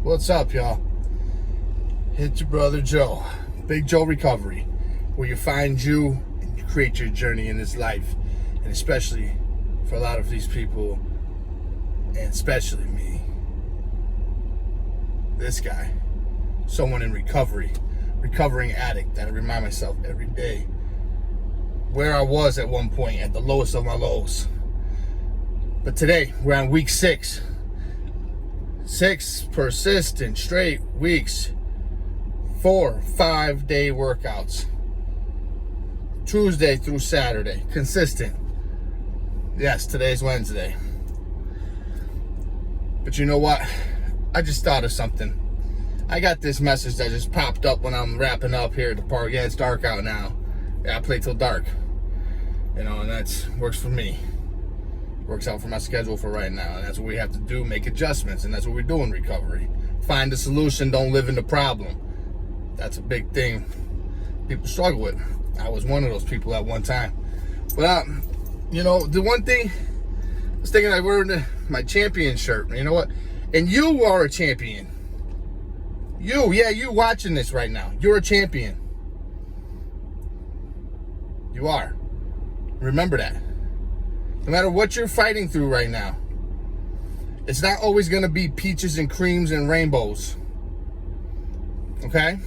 What's up, y'all? It's your brother Joe, Big Joe Recovery, where you find you and you create your journey in this life. And especially for a lot of these people, and especially me, this guy, someone in recovery, recovering addict, that I remind myself every day where I was at one point, at the lowest of my lows. But today, we're on week 6. 6 persistent straight weeks, 4 5-day workouts, Tuesday through Saturday, consistent. Yes, today's Wednesday. But you know what? I just thought of something. I got this message that just popped up when I'm wrapping up here at the park. Yeah, it's dark out now. Yeah, I play till dark. And that works for me. Works out for my schedule for right now, and that's what we have to do, make adjustments, and that's what we do in recovery. Find the solution, don't live in the problem. That's a big thing people struggle with. I was one of those people at one time. But the one thing I was thinking, I wear my champion shirt. You know what? And you are a champion. You watching this right now, you're a champion. You are. Remember that. No matter what you're fighting through right now, it's not always going to be peaches and creams and rainbows. Okay?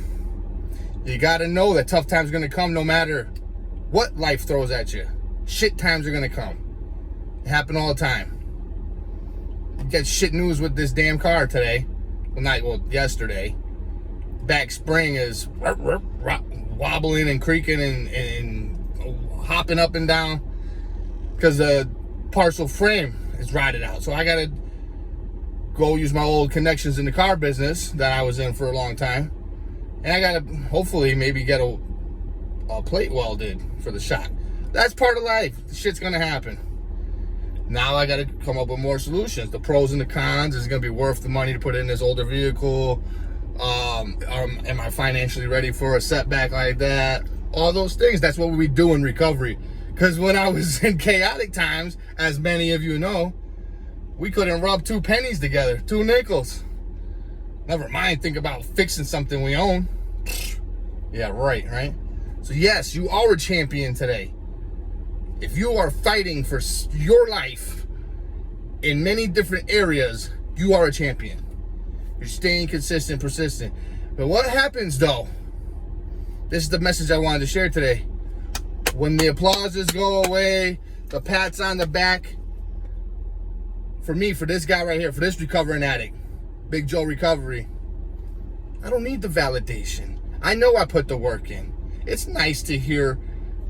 You got to know that tough times are going to come no matter what life throws at you. Shit times are going to come. It happen all the time. You get shit news with this damn car today. Yesterday. Back spring is wobbling and creaking and hopping up and down, because the partial frame is rotted out. So I gotta go use my old connections in the car business that I was in for a long time, and I gotta hopefully maybe get a plate welded for the shop. That's part of life. The shit's gonna happen. Now I gotta come up with more solutions. The pros and the cons. Is it gonna be worth the money to put in this older vehicle? Am I financially ready for a setback like that? All those things. That's what we do in recovery. Because when I was in chaotic times, as many of you know, we couldn't rub 2 pennies together, 2 nickels. Never mind think about fixing something we own. Yeah, right? So yes, you are a champion today. If you are fighting for your life in many different areas, you are a champion. You're staying consistent, persistent. But what happens though? This is the message I wanted to share today. When the applauses go away, the pats on the back, for me, for this guy right here, for this recovering addict, Big Joe Recovery, I don't need the validation. I know I put the work in. It's nice to hear,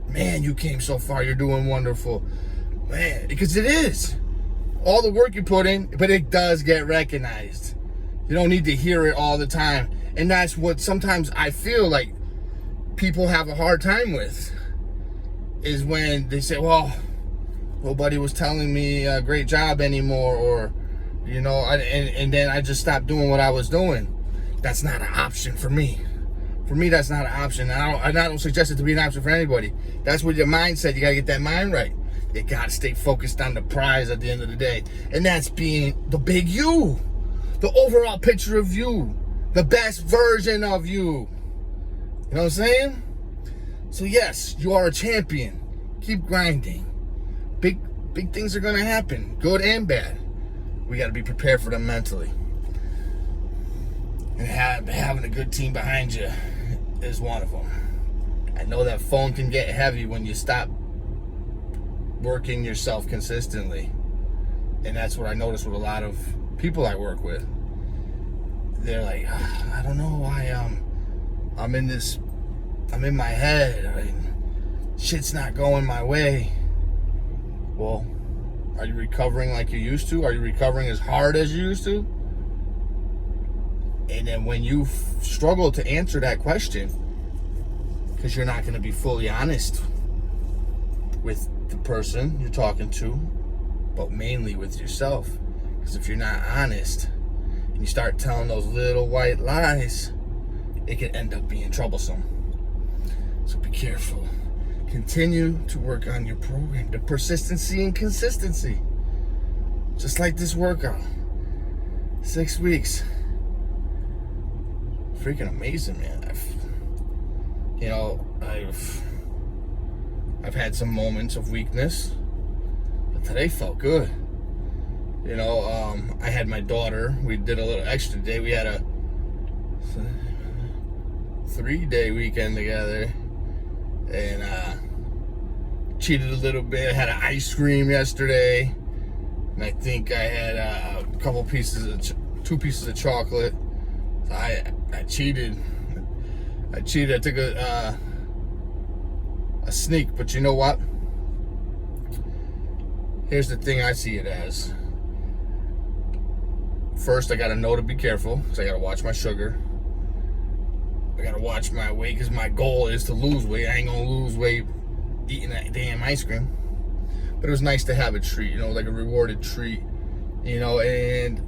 man, you came so far, you're doing wonderful. Man, because it is. All the work you put in, but it does get recognized. You don't need to hear it all the time. And that's what sometimes I feel like people have a hard time with. Is when they say, well, nobody was telling me a great job anymore, or, and then I just stopped doing what I was doing. That's not an option for me. For me, that's not an option. I don't suggest it to be an option for anybody. That's with your mindset. You got to get that mind right. You got to stay focused on the prize at the end of the day. And that's being the big you. The overall picture of you. The best version of you. You know what I'm saying? So yes, you are a champion. Keep grinding. Big things are going to happen, good and bad. We got to be prepared for them mentally. And having a good team behind you is one of them. I know that phone can get heavy when you stop working yourself consistently. And that's what I notice with a lot of people I work with. They're like, I don't know why I'm in my head. Shit's not going my way. Well, are you recovering like you used to? Are you recovering as hard as you used to? And then when you struggle to answer that question, because you're not going to be fully honest with the person you're talking to, but mainly with yourself. Because if you're not honest and you start telling those little white lies, it can end up being troublesome. So be careful. Continue to work on your program, the persistency and consistency. Just like this workout. 6 weeks. freaking amazing, man. I've had some moments of weakness, but today felt good. I had my daughter. We did a little extra day. We had a 3-day weekend together, and cheated a little bit. Had an ice cream yesterday, and I think I had a couple pieces of 2 pieces of chocolate. So I cheated. I took a sneak, but you know what? Here's the thing I see it as. First, I gotta know to be careful, because I gotta watch my sugar. I gotta watch my weight, because my goal is to lose weight. I ain't gonna lose weight eating that damn ice cream. But it was nice to have a treat, like a rewarded treat, and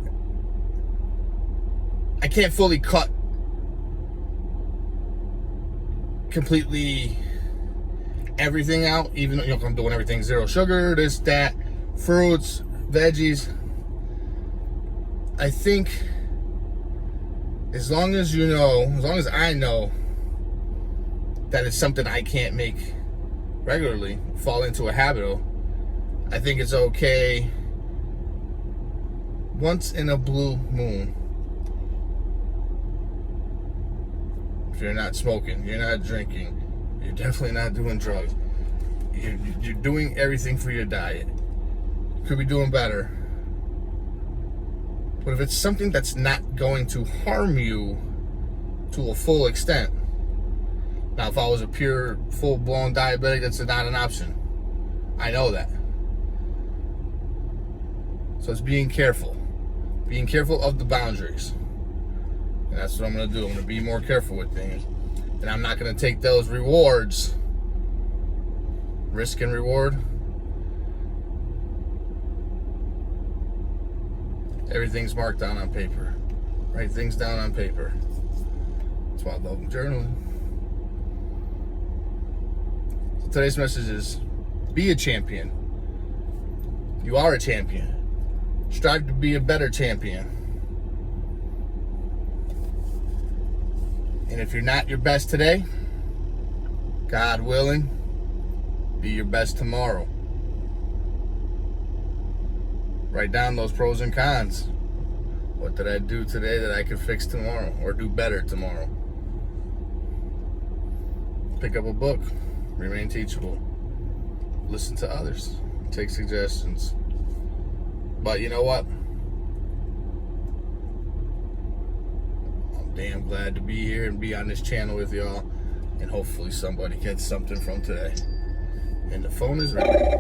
I can't fully cut completely everything out, even though I'm doing everything 0 sugar, this, that, fruits, veggies. I think as long as I know that it's something I can't make regularly, fall into a habit of, I think it's okay once in a blue moon. If you're not smoking, you're not drinking, you're definitely not doing drugs, you're doing everything for your diet. You could be doing better. But if it's something that's not going to harm you to a full extent. Now, if I was a pure, full-blown diabetic, that's not an option. I know that. So it's being careful. Being careful of the boundaries. And that's what I'm going to do. I'm going to be more careful with things. And I'm not going to take those rewards. Risk and reward. Everything's marked down on paper. Write things down on paper. That's why I love journaling. So today's message is, be a champion. You are a champion. Strive to be a better champion. And if you're not your best today, God willing, be your best tomorrow. Write down those pros and cons. What did I do today that I could fix tomorrow or do better tomorrow? Pick up a book. Remain teachable. Listen to others. Take suggestions. But you know what? I'm damn glad to be here and be on this channel with y'all. And hopefully somebody gets something from today. And the phone is ringing.